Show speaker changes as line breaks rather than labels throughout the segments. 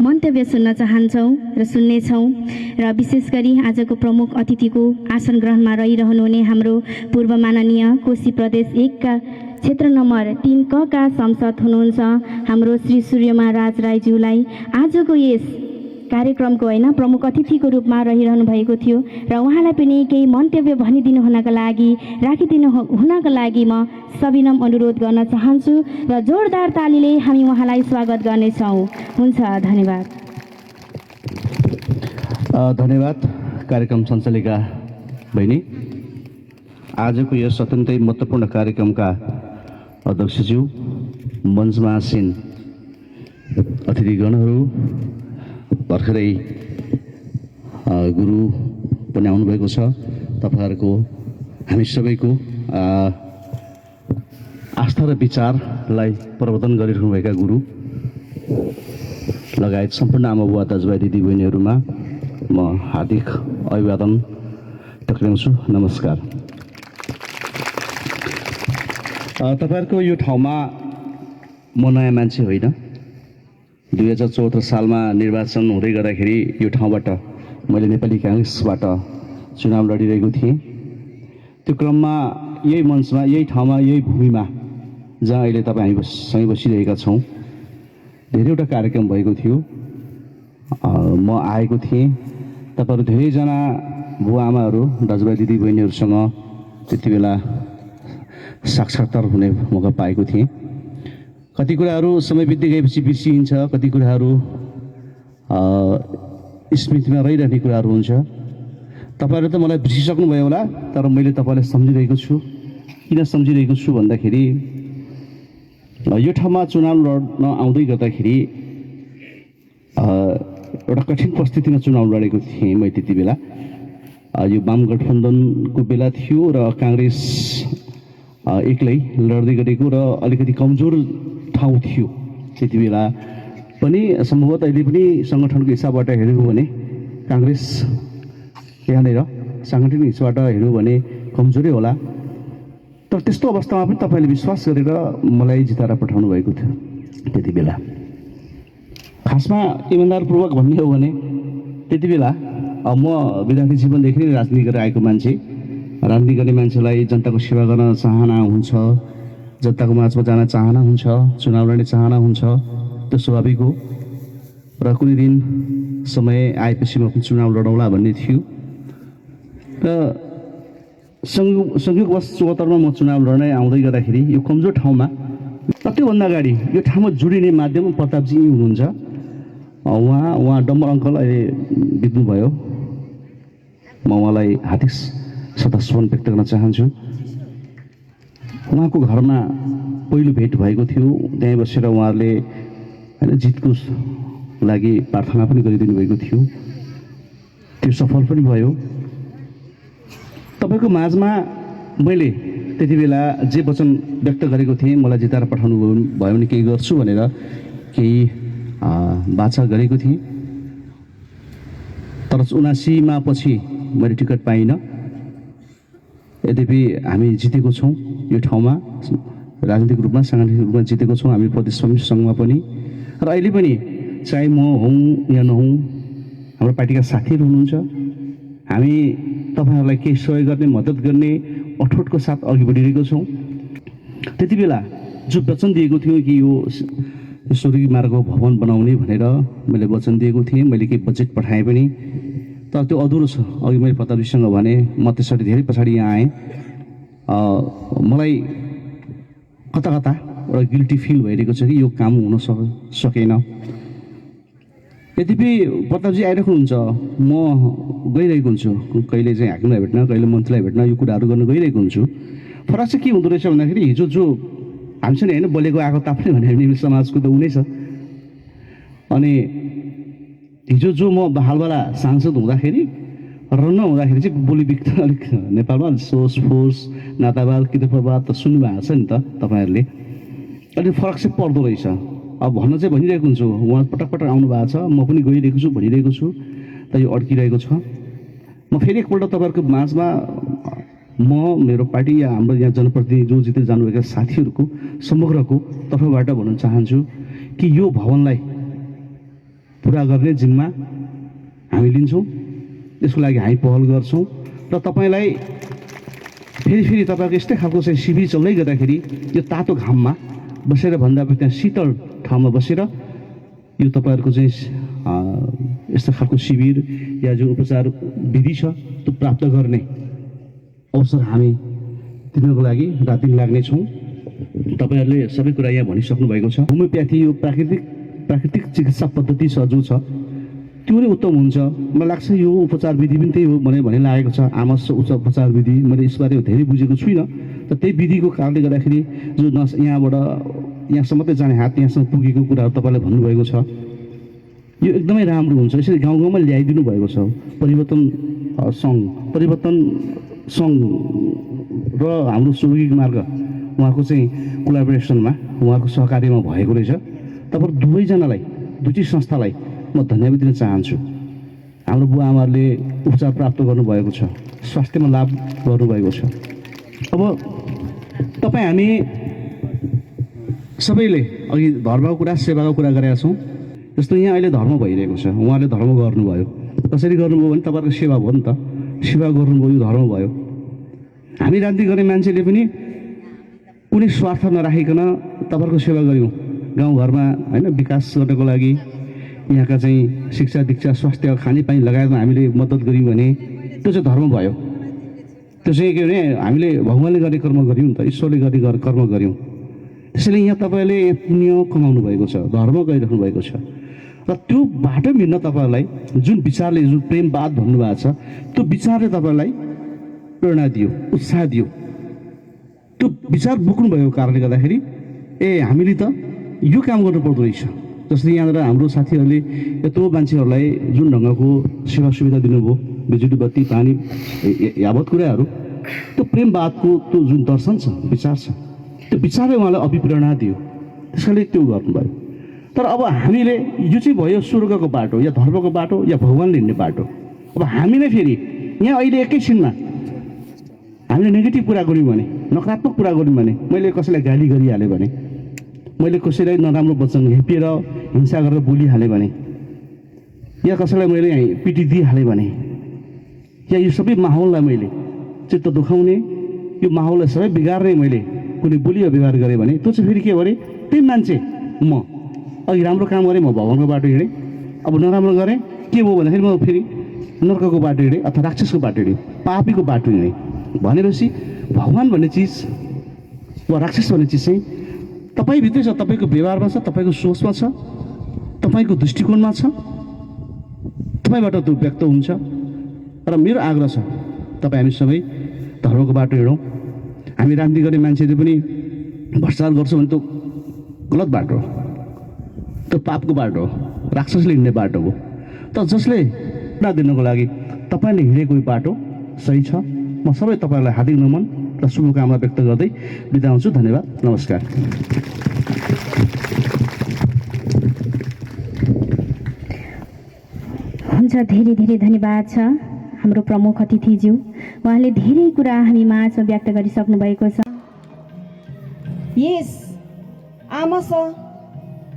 मन्तव्य सुन्न चाहन्छौँ र सुन्नेछौँ। र विशेष गरी आजको प्रमुख अतिथिको आसन ग्रहणमा रहिरहनुहुने हाम्रो पूर्व माननीय कोशी प्रदेश 1 का क्षेत्र नम्बर 3 क का सांसद हुनुहुन्छ हाम्रो श्री सूर्यमा राज राईज्यूलाई आजको यस कार्यक्रमको प्रमुख अतिथिको रूपमा रहिरहनु भएको थियो र उहाँलाई पनि केही मन्तव्य भनिदिनु हुनका लागि राखिदिनु हुनका लागि म सविनम अनुरोध गर्न चाहन्छु र जोरदार तालीले हामी उहाँलाई स्वागत गर्नेछौँ। हुन्छ, धन्यवाद।
धन्यवाद कार्यक्रम सञ्चालिका बहिनी। आजको यस अत्यन्तै महत्त्वपूर्ण कार्यक्रमका अध्यक्षज्यू, मञ्चमा आसीन अतिथिगणहरू, भर्खरै गुरु पनि आउनुभएको छ, तपाईँहरूको हामी सबैको आस्था र विचारलाई प्रवर्धन गरिरहनुभएका गुरु लगायत सम्पूर्ण आमाबुवा दाजुभाइ दिदीबहिनीहरूमा म हार्दिक अभिवादन टक्राउँछु। नमस्कार। तपाईँहरूको यो ठाउँमा म नयाँ मान्छे होइन। 2074 सालमा निर्वाचन हुँदै गर्दाखेरि यो ठाउँबाट मैले नेपाली काङ्ग्रेसबाट चुनाव लडिरहेको थिएँ। त्यो क्रममा यही मञ्चमा, यही ठाउँमा, यही भूमिमा जहाँ अहिले तपाईँ हामीसँगै बसिरहेका छौँ, धेरैवटा कार्यक्रम भएको थियो। म आएको थिएँ। तपाईँहरू धेरैजना बुवा आमाहरू, दाजुभाइ दिदीबहिनीहरूसँग त्यति बेला साक्षात्कार हुने मौका पाएको थिएँ। कति कुराहरू समय बित्दै गएपछि बिर्सिन्छ, कति कुराहरू स्मृतिमा रहिरहने कुराहरू हुन्छ। तपाईँहरू त मलाई बिर्सिसक्नुभयो होला, तर मैले तपाईँलाई सम्झिरहेको छु। किन सम्झिरहेको छु भन्दाखेरि यो ठाउँमा चुनाव लड्न आउँदै गर्दाखेरि एउटा कठिन परिस्थितिमा चुनाव लडेको थिएँ मैं त्यति बेला। यो वाम गठबन्धनको बेला थियो र काङ्ग्रेस एक्लै लड्दै गरेको र अलिकति कमजोर ठाउँ थियो त्यति बेला पनि। सम्भवतः अहिले पनि सङ्गठनको हिसाबबाट हेऱ्यो भने काङ्ग्रेस यहाँनिर साङ्गठनिक हिसाबबाट हेऱ्यो भने कमजोरै होला। तर त्यस्तो अवस्थामा पनि तपाईँले विश्वास गरेर मलाई जिताएर पठाउनु भएको थियो त्यति बेला। खासमा इमान्दारपूर्वक भन्ने हो भने त्यति बेला म विद्यार्थी जीवनदेखि नै राजनीति गरेर आएको मान्छे। राजनीति गर्ने मान्छेलाई जनताको सेवा गर्न चाहना हुन्छ, जनताको माझमा जान चाहना हुन्छ, चुनाव लड्ने चाहना हुन्छ, त्यो स्वाभाविक हो। र कुनै दिन समय आएपछि म पनि चुनाव लडौँला भन्ने थियो र संयोगवश 74मा म चुनाव लड्न आउँदै गर्दाखेरि यो कमजोर ठाउँमा र त्योभन्दा अगाडि यो ठाउँमा जोडिने माध्यम प्रतापजी हुनुहुन्छ। उहाँ डम्बर अङ्कल अहिले बित्नुभयो। म उहाँलाई हार्दिक श्रद्धासुमन व्यक्त गर्न चाहन्छु। उहाँको घरमा पहिलो भेट भएको थियो। त्यहीँ बसेर उहाँहरूले जितको लागि प्रार्थना पनि गरिदिनु भएको थियो। त्यो सफल पनि भयो। तपाईँको माझमा मैले त्यति बेला जे वचन व्यक्त गरेको थिएँ, मलाई जिताएर पठाउनु भयो भने केही गर्छु भनेर केही वाचा गरेको थिएँ। तर 79मा पछि मैले टिकट पाइनँ। यद्यपि हामी जितेको छौँ यो ठाउँमा, राजनीतिक रूपमा साङ्गठनिक रूपमा जितेको छौँ हामी प्रदेश समिति सङ्घमा पनि। र अहिले पनि चाहे म हौँ या नहौँ, हाम्रो पार्टीका साथीहरू हुनुहुन्छ। हामी तपाईँहरूलाई केही सहयोग गर्ने, मद्दत गर्ने अठोटको साथ अघि बढिरहेको छौँ। त्यति बेला जो वचन दिएको थियो कि यो स्वर्गीय मार्गको भवन बनाउने भनेर मैले वचन दिएको थिएँ। मैले केही बजेट पठाएँ पनि, तर त्यो अधुरो छ। अघि मैले प्रतापजीसँग भने म त्यसरी धेरै पछाडि यहाँ आएँ। मलाई कता कता एउटा गिल्टी फिल भइरहेको छ कि यो काम हुन सकेन। यद्यपि प्रतापजी आइराख्नुहुन्छ, म गइरहेको हुन्छु। कहिले चाहिँ हाकिमलाई भेट्न, कहिले मन्त्रीलाई भेट्न, यो कुराहरू गर्न गइरहेको हुन्छु। फरक चाहिँ के हुँदो रहेछ भन्दाखेरि हिजो जो हामीसँग होइन बोलेको आएको ताप्ने भने नेपाली समाजको त उनी छ। अनि हिजो जो म हालवाला सांसद हुँदाखेरि र नहुँदाखेरि चाहिँ बोली बिग्छ। अलिक नेपालमा सोच फोर्स नातावाद किताबवाद त सुन्नुभएको छ नि त तपाईँहरूले। अलिक फरक चाहिँ पर्दो रहेछ। अब भन्न चाहिँ भनिरहेको हुन्छु, उहाँ पटक पटक आउनु भएको छ, म पनि गइरहेको छु, भनिरहेको छु, त यो अड्किरहेको छ। म फेरि एकपल्ट तपाईँहरूको माझमा म मेरो पार्टी या हाम्रो यहाँ जनप्रतिनिधि जो जितेर जानुभएका साथीहरूको समग्रको तर्फबाट भन्न चाहन्छु कि यो भवनलाई पुरा गर्ने जिम्मा हामी लिन्छौँ। यसको लागि हामी पहल गर्छौँ र तपाईँलाई फेरि तपाईँको यस्तै खालको चाहिँ शिविर चल्दै गर्दाखेरि यो तातो घाममा बसेर भन्दा पनि त्यहाँ शीतल ठाउँमा बसेर यो तपाईँहरूको चाहिँ यस्तो खालको शिविर या जो उपचार विधि छ त्यो प्राप्त गर्ने अवसर हामी तिनीहरूको लागि रात दिन लाग्नेछौँ। तपाईँहरूले सबै कुरा यहाँ भनिसक्नु भएको छ। होमियोप्याथी यो प्राकृतिक चिकित्सा पद्धति छ जो छ त्यो नै उत्तम हुन्छ। मलाई लाग्छ यो उपचार विधि पनि त्यही हो भन्ने लागेको छ। आमस उपचार विधि मैले यसबारे धेरै बुझेको छुइनँ, तर त्यही विधिको कारणले गर्दाखेरि जो यहाँबाट यहाँसम्म मात्रै जाने हात यहाँसम्म पुगेको कुराहरू तपाईँले भन्नुभएको छ, यो एकदमै राम्रो हुन्छ। यसरी गाउँ गाउँमा ल्याइदिनु भएको छ। परिवर्तन सङ्घ र हाम्रो सामूहिक मार्ग उहाँको चाहिँ कोलाबोरेसनमा उहाँको सहकार्यमा भएको रहेछ। तपाईँहरू दुवैजनालाई दुईटै संस्थालाई म धन्यवाद दिन चाहन्छु। हाम्रो बुवा आमाहरूले उपचार प्राप्त गर्नुभएको छ, स्वास्थ्यमा लाभ गर्नुभएको छ। अब तपाईँ हामी सबैले अघि धर्मको कुरा सेवाको कुरा गरेका छौँ। जस्तो यहाँ अहिले धर्म भइरहेको छ, उहाँले धर्म गर्नुभयो। कसरी गर्नुभयो भने तपाईँहरूको सेवा भयो नि त, सेवा गर्नुभयो धर्म भयो। हामी राजनीति गर्ने मान्छेले पनि कुनै स्वार्थ नराखिकन तपाईँहरूको सेवा गऱ्यौँ गाउँघरमा होइन, विकास गर्नको लागि यहाँका चाहिँ शिक्षा दीक्षा स्वास्थ्य खानेपानी लगायतमा हामीले मद्दत गऱ्यौँ भने त्यो चाहिँ धर्म भयो। त्यो चाहिँ के भने हामीले भगवान्ले गर्ने कर्म गऱ्यौँ नि त, ईश्वरले गर्ने कर्म गऱ्यौँ। त्यसैले यहाँ तपाईँले पुण्य कमाउनु भएको छ, धर्म गरिराख्नु भएको छ र त्यो बाटो मिल्न तपाईँहरूलाई जुन विचारले जुन प्रेमवाद भन्नुभएको छ त्यो विचारले तपाईँलाई प्रेरणा दियो, उत्साह दियो। त्यो विचार बोक्नुभएको कारणले गर्दाखेरि हामीले त यो काम गर्नुपर्दो रहेछ। जस्तै यहाँनिर हाम्रो साथीहरूले यत्रो मान्छेहरूलाई जुन ढङ्गको सेवा सुविधा दिनुभयो, बिजुली बत्ती पानी यावत कुराहरू, त्यो प्रेमवादको त्यो जुन दर्शन छ विचार छ त्यो विचारले उहाँलाई अभिप्रेरणा दियो। त्यसैले त्यो गर्नुभयो। तर अब हामीले यो चाहिँ भयो स्वर्गको बाटो या धर्मको बाटो या भगवान्ले हिँड्ने बाटो। अब हामी नै फेरि यहाँ अहिले एकैछिनमा हामीले नेगेटिभ कुरा गऱ्यौँ भने, नकारात्मक कुरा गऱ्यौँ भने, मैले कसैलाई गाली गरिहालेँ भने, मैले कसैलाई नराम्रो वचन हेपेर हिंसा गरेर बोलिहालेँ भने, या कसैलाई मैले पिटिदिइहालेँ भने, या यो सबै माहौललाई मैले चित्त दुखाउने, यो माहौललाई सबै बिगार्ने मैले कुनै बोली व्यवहार गरेँ भने त्यो चाहिँ फेरि के भने त्यही मान्छे म अघि राम्रो काम गरेँ, म भगवान्को बाटो हिँडेँ। अब नराम्रो गरेँ के भयो भन्दाखेरि म फेरि नर्कको बाटो हिँडेँ अथवा राक्षसको बाटो हिँडेँ, पापीको बाटो हिँडेँ भनेपछि भगवान् भन्ने चिज वा राक्षस भन्ने चिज चाहिँ तपाईँभित्रै छ, तपाईँको व्यवहारमा छ, तपाईँको सोचमा छ, तपाईँको दृष्टिकोणमा छ, तपाईँबाट त्यो व्यक्त हुन्छ। र मेरो आग्रह छ तपाईँ हामी सबै धर्मको बाटो हिँडौँ। हामी राजनीति गर्ने मान्छेले पनि भ्रष्टाचार गर्छौँ भने त्यो गलत बाटो हो, त्यो पापको बाटो हो, राक्षसले हिँड्ने बाटो हो। तर जसले प्रेरणा दिनको लागि तपाईँले हिँडेको यो बाटो सही छ। म सबै तपाईँहरूलाई हार्दिक नमन र शुभकामना व्यक्त गर्दै बिदा हुन्छु। धन्यवाद, नमस्कार।
हुन्छ, धेरै धेरै धन्यवाद छ हाम्रो प्रमुख अतिथिज्यू। उहाँले धेरै कुरा हामी माझमा व्यक्त गरिसक्नु भएको छ।
यस आमस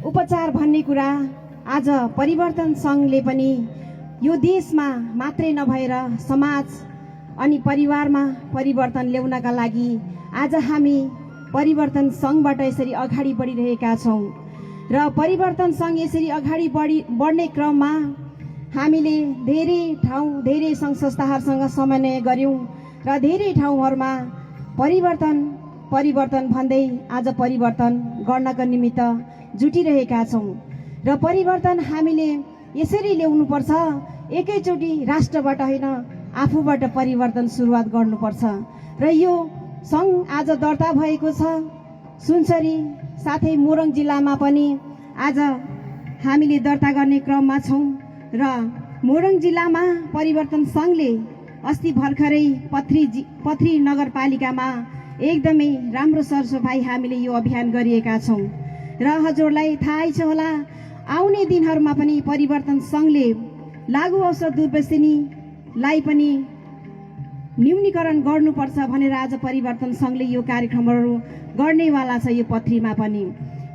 उपचार भन्ने कुरा आज परिवर्तन सङ्घले पनि यो देशमा मात्रै नभएर समाज अनि परिवारमा परिवर्तन ल्याउनका लागि आज हामी परिवर्तन सङ्घबाट यसरी अगाडि बढिरहेका छौँ। र परिवर्तन सङ्घ यसरी अगाडि बढ्ने क्रममा हामीले धेरै ठाउँ धेरै सङ्घ संस्थाहरूसँग समन्वय गऱ्यौँ र धेरै ठाउँहरूमा परिवर्तन भन्दै आज परिवर्तन गर्नका निमित्त जुटिरहेका छौँ। र परिवर्तन हामीले यसरी ल्याउनुपर्छ, एकैचोटि राष्ट्रबाट होइन आफूबाट परिवर्तन सुरुवात गर्नुपर्छ। र यो सङ्घ आज दर्ता भएको छ सुनसरी साथै मोरङ जिल्लामा पनि आज हामीले दर्ता गर्ने क्रममा छौँ। र मोरङ जिल्लामा परिवर्तन सङ्घले अस्ति भर्खरै पथरी नगरपालिकामा एकदमै राम्रो सरसफाइ हामीले यो अभियान गरिएका छौँ। र हजुरलाई थाहै छ होला आउने दिनहरूमा पनि परिवर्तन सङ्घले लागु औषध दुर्व्यसनीलाई पनि न्यूनीकरण गर्नुपर्छ भनेर आज परिवर्तन सङ्घले यो कार्यक्रमहरू गर्नेवाला छ यो पथरीमा पनि।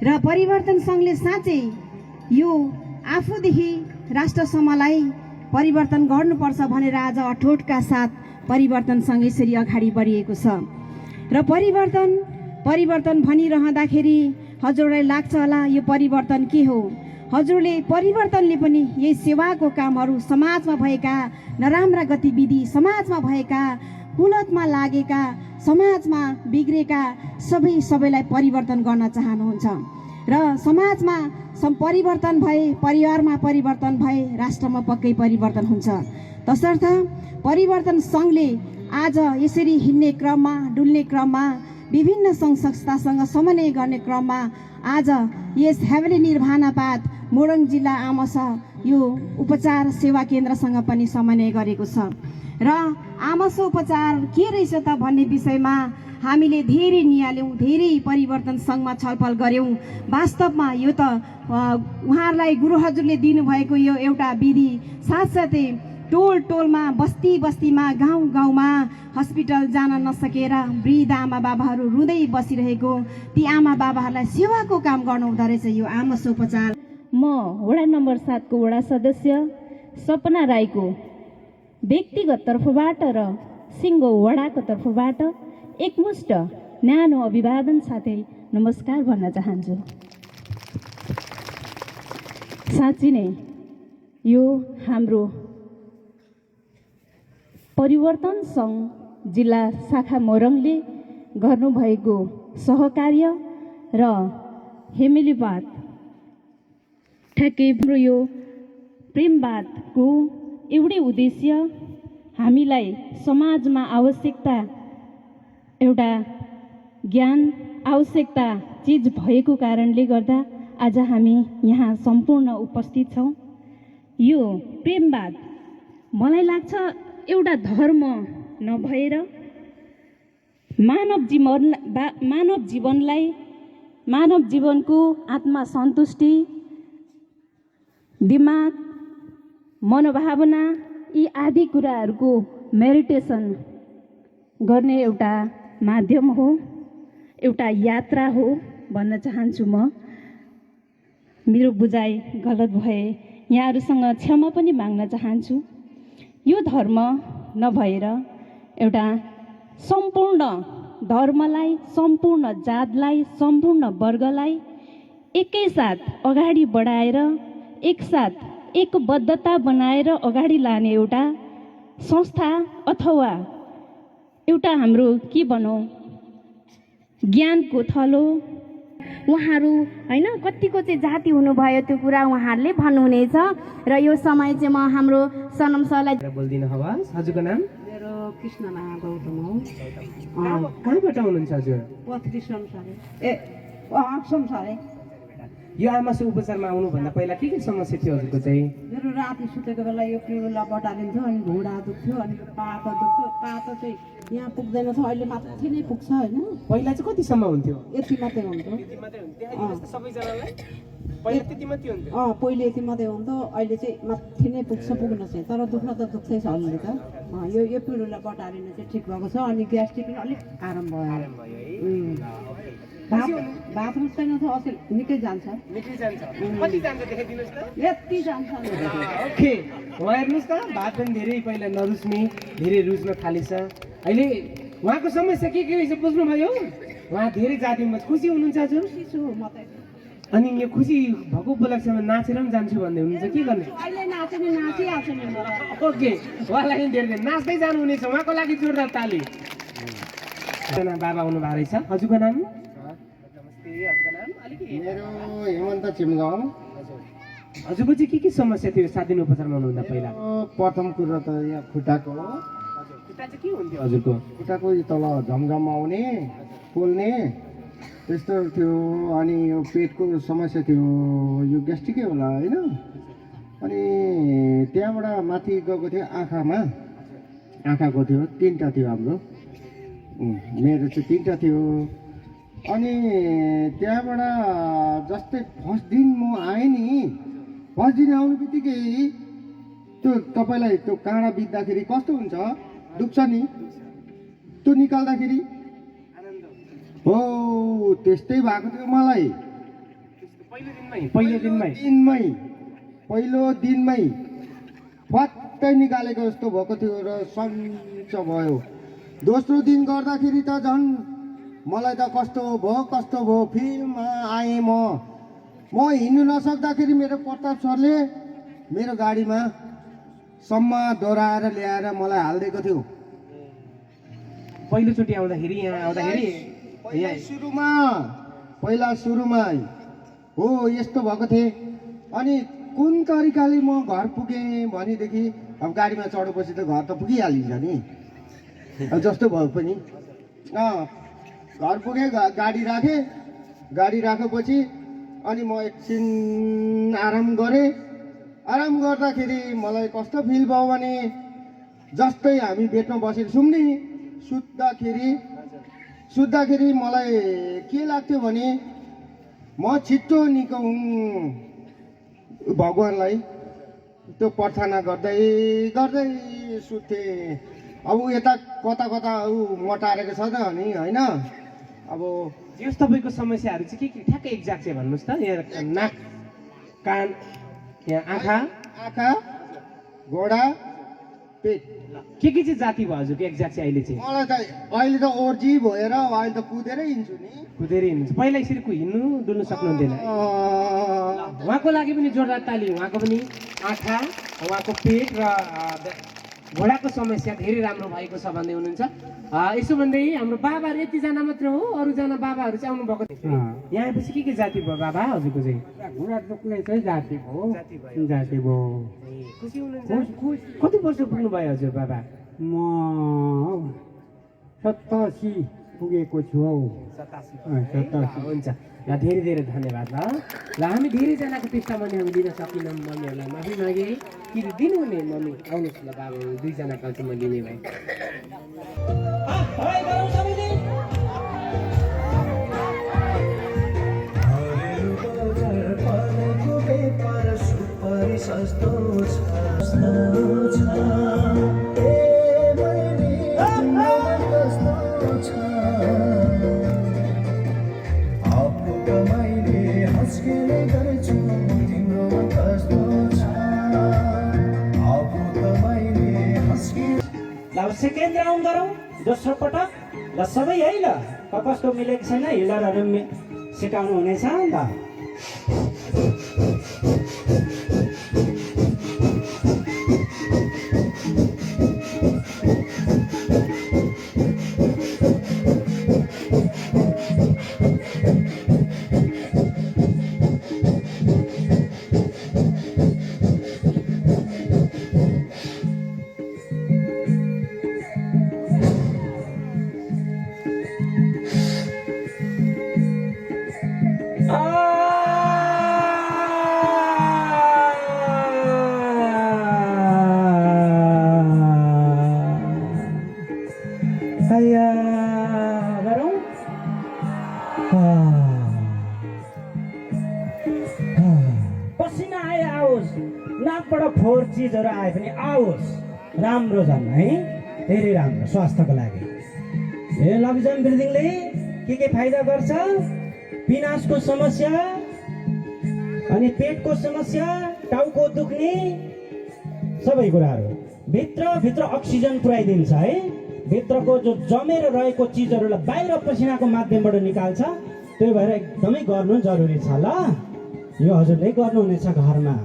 र परिवर्तन सङ्घले साँच्चै यो आफूदेखि राष्ट्रसम्मलाई परिवर्तन गर्नुपर्छ भनेर आज अठोटका साथ परिवर्तनसँग यसरी अगाडि बढिएको छ। र परिवर्तन भनिरहँदाखेरि हजुरलाई लाग्छ होला यो परिवर्तन के हो। हजुरले परिवर्तनले पनि यही सेवाको कामहरू, समाजमा भएका नराम्रा गतिविधि, समाजमा भएका कुलतमा लागेका, समाजमा बिग्रेका सबैलाई परिवर्तन गर्न चाहनुहुन्छ। र समाजमा परिवर्तन भए, परिवारमा परिवर्तन भए, राष्ट्रमा पक्कै परिवर्तन हुन्छ। तसर्थ परिवर्तन सङ्घले आज यसरी हिँड्ने क्रममा, डुल्ने क्रममा, विभिन्न सङ्घ संस्थासँग समन्वय गर्ने क्रममा आज यस हेभेली निर्वाणापात मोरङ जिल्ला आमस यो उपचार सेवा केन्द्रसँग पनि समन्वय गरेको छ। र आमस उपचार के रहेछ त भन्ने विषयमा हामीले धेरै निहाल्यौँ, धेरै परिवर्तन सङ्घमा छलफल गऱ्यौँ। वास्तवमा यो त उहाँहरूलाई गुरु हजुरले दिनुभएको यो एउटा विधि, साथसाथै टोल टोलमा, बस्ती बस्तीमा, गाउँ गाउँमा हस्पिटल जान नसकेर वृद्ध आमा बाबाहरू रुँदै बसिरहेको ती आमा बाबाहरूलाई सेवाको काम गर्नु हुँदो रहेछ यो आमस उपचार।
म वडा नम्बर 7 को वडा सदस्य सपना राईको व्यक्तिगत तर्फबाट र सिङ्गो वडाको तर्फबाट एकमुष्ट न्यानो अभिवादन साथै नमस्कार भन्न चाहन्छु। साँच्चै नै यो हाम्रो परिवर्तन सङ्घ जिल्ला शाखा मोरङले गर्नुभएको सहकार्य र हेमिलीवाद ठ्याक्कै हाम्रो यो प्रेमवादको एउटै उद्देश्य हामीलाई समाजमा आवश्यकता एउटा ज्ञान आवश्यकता चिज भएको कारणले गर्दा आज हामी यहाँ सम्पूर्ण उपस्थित छौँ। यो प्रेमवाद मलाई लाग्छ एउटा धर्म नभएर मानव जीवनको आत्मा सन्तुष्टि, दिमाग, मनोभावना यी आदि कुराहरूको मेडिटेसन गर्ने एउटा माध्यम हो, एउटा यात्रा हो भन्न चाहन्छु। म मेरो बुझाइ गलत भए यहाँहरूसँग क्षमा पनि माग्न चाहन्छु। यो धर्म नभएर एउटा सम्पूर्ण धर्मलाई, सम्पूर्ण जातलाई, सम्पूर्ण वर्गलाई एकैसाथ अगाडि बढाएर, एकसाथ एकबद्धता बनाएर अगाडि लाने एउटा संस्था अथवा एउटा हाम्रो के भनौँ ज्ञानको थलो।
उहाँहरू होइन कतिको चाहिँ जाति हुनुभयो त्यो कुरा उहाँहरूले भन्नुहुनेछ। र यो समय चाहिँ म हाम्रो सनम सरलाई
बोल्दिन हवस्। हजुरको नाम?
मेरो कृष्णमा गौतम हो।
कहाँबाट आउनुहुन्छ हजुर?
संसारे
यो आमासु उपचारमा आउनुभन्दा पहिला के समस्या थियो हजुरको चाहिँ?
मेरो राति सुतेको बेला यो पिउला बटालिन्थ्यो, अनि घुँडा दुख्थ्यो, अनि पातो दुख्थ्यो। पातो चाहिँ यहाँ पुग्दैन थियो, अहिले माथि नै पुग्छ होइन।
पहिला चाहिँ कतिसम्म हुन्थ्यो?
यति मात्रै हुन्थ्यो।
सबैजनालाई पहिला त्यति मात्रै हुन्थ्यो?
पहिले यति मात्रै हुन्थ्यो, अहिले चाहिँ माथि नै पुग्न चाहिँ। तर दुख्न त दुख्दैछ अलि त। यो पिउला बटालिन चाहिँ ठिक भएको छ। अनि ग्यास्ट्रिक पनि अलिक आराम भयो। बाथरुम छैन त असल निकै जान्छ।
कति जान्छ देखाइदिनुहोस् त।
यति जान्छ।
ओके, उहाँ हेर्नुहोस् त, भात पनि धेरै पहिला नरुच्ने, धेरै रुच्न थालेछ। अहिले उहाँको समस्या के रहेछ बुझ्नुभयो? उहाँ धेरै जातिमा खुसी हुनुहुन्छ हजुर? अनि यो खुसी भएको उपलक्ष्यमा नाचेर पनि जान्छु भन्दै हुनुहुन्छ, के गर्ने?
अहिले नाच्ने नाचिहाल्छु नि।
ओके, उहाँलाई धेरै नाच्दै जानुहुनेछ, उहाँको लागि जोरदार ताली। बाबा आउनु भएको रहेछ। हजुरको नाम?
मेरो हेमन्त चिमगाउँ।
हजुरको चाहिँ के समस्या थियो 7 दिन उपचारमा आउनुभन्दा पहिला?
प्रथम कुरो त यहाँ खुट्टाको
खुट्टा चाहिँ के हुन्थ्यो हजुरको?
खुट्टाको तल झमझम आउने, पोल्ने त्यस्तो थियो। अनि यो पेटको समस्या थियो, यो ग्यास्ट्रिकै होला होइन। अनि त्यहाँबाट माथि गएको थियो आँखाको थियो, 3टा थियो हाम्रो। मेरो चाहिँ 3टा थियो। अनि त्यहाँबाट जस्तै फर्स्ट दिन म आएँ नि, फर्स्ट दिन आउनु बित्तिकै त्यो तपाईँलाई त्यो काँडा बित्दाखेरि कस्तो हुन्छ? दुख्छ नि, त्यो निकाल्दाखेरि हो त्यस्तै भएको थियो मलाई
पहिलो दिनमै।
पहिलो दिनमै फट्टै निकालेको जस्तो भएको थियो र सन्च भयो। दोस्रो दिन गर्दाखेरि त झन् मलाई त कस्तो भयो फिल्डमा आएँ म हिँड्नु नसक्दाखेरि मेरो प्रताप सरले मेरो गाडीमा सम्म दोहोऱ्याएर ल्याएर मलाई हालिदिएको थियो।
पहिलोचोटि आउँदाखेरि यहाँ आउँदाखेरि
पहिला सुरुमा हो यस्तो भएको थिएँ। अनि कुन तरिकाले म घर पुगेँ भनेदेखि अब गाडीमा चढेपछि त घर त पुगिहालिन्छ नि जस्तो भयो पनि। घर पुगेँ, गाडी राखेपछि अनि म एकछिन आराम गरेँ। आराम गर्दाखेरि मलाई कस्तो फिल भयो भने जस्तै हामी बेडमा बसेर सुत्दाखेरि मलाई के लाग्थ्यो भने म छिट्टो निकाउँ भगवान्लाई त्यो प्रार्थना गर्दै सुत्थेँ। अब यता कता मटारेको छ त नि होइन।
अब यस तपाईँको समस्याहरू चाहिँ के ठ्याक्कै एक्ज्याक्ट चाहिँ भन्नुहोस् त। यहाँ नाक, कान, यहाँ आँखा,
घोडा, पेट
के चाहिँ जाति भयो हजुरको एक्ज्याक्ट चाहिँ अहिले चाहिँ?
मलाई त अहिले त ओर्जी भएर अहिले त कुदेरै हिँड्छु नि।
कुदेरै हिँड्नु पहिला यसरी हिँड्नु डुल्नु सक्नुहुन्थेन? उहाँको लागि पनि जोरदार ताली। उहाँको पनि आँखा, उहाँको पेट र घोडाको समस्या धेरै राम्रो भएको छ भन्दै हुनुहुन्छ। यसो भन्दै हाम्रो बाबाहरू यतिजना मात्र हो, अरूजना बाबाहरू चाहिँ आउनुभएको थियो? यहाँ आएपछि के जाति भयो बाबा हजुरको चाहिँ?
घुँडा दुख्ने चाहिँ जाति भयो।
खुसी हुनुहुन्छ? कति वर्ष पुग्नुभयो हजुर बाबा?
म 87 पुगेको छु हौ। 87
हुन्छ ल, धेरै धेरै धन्यवाद। ल हामी धेरैजनाको टेस्टामनी हामी लिन सकिनौँ। मम्मीहरूलाई माफी मागेँ कि दिनुहुने मम्मी आउनुहोस् न बाबा, दुईजनाको चाहिँ म लिने भएँ।
अब सेकेन्ड राउन्ड गरौँ, दोस्रो पटक। ल सबै है, ल कस्तो मिलेको छैन हिलरहरू सिकाउनु हुनेछ ल। पसिना आए आओस्, नाकबाट फोहोर चिजहरू आए पनि आओस्, राम्रो झन् है, धेरै राम्रो स्वास्थ्यको लागि। ए लभिजन ब्रिदिङले के फाइदा गर्छ? पिनासको समस्या, अनि पेटको समस्या, टाउको दुख्ने सबै कुराहरू भित्र अक्सिजन पुर्याइदिन्छ है। भित्रको जो जमेर रहेको चिजहरूलाई बाहिर पसिनाको माध्यमबाट निकाल्छ। त्यही भएर एकदमै गर्नु जरुरी छ ल। यो हजुरले गर्नुहुनेछ घरमा।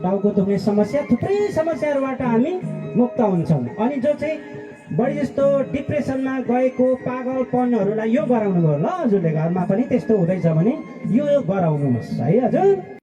टाउको दुख्ने समस्या, थुप्रै समस्याहरूबाट हामी मुक्त हुन्छौँ। अनि जो चाहिँ बढी जस्तो डिप्रेसनमा गएको पागलपनहरूलाई यो गराउनु भयो ल। हजुरले घरमा पनि त्यस्तो हुँदैछ भने यो गराउनुहोस् है हजुर।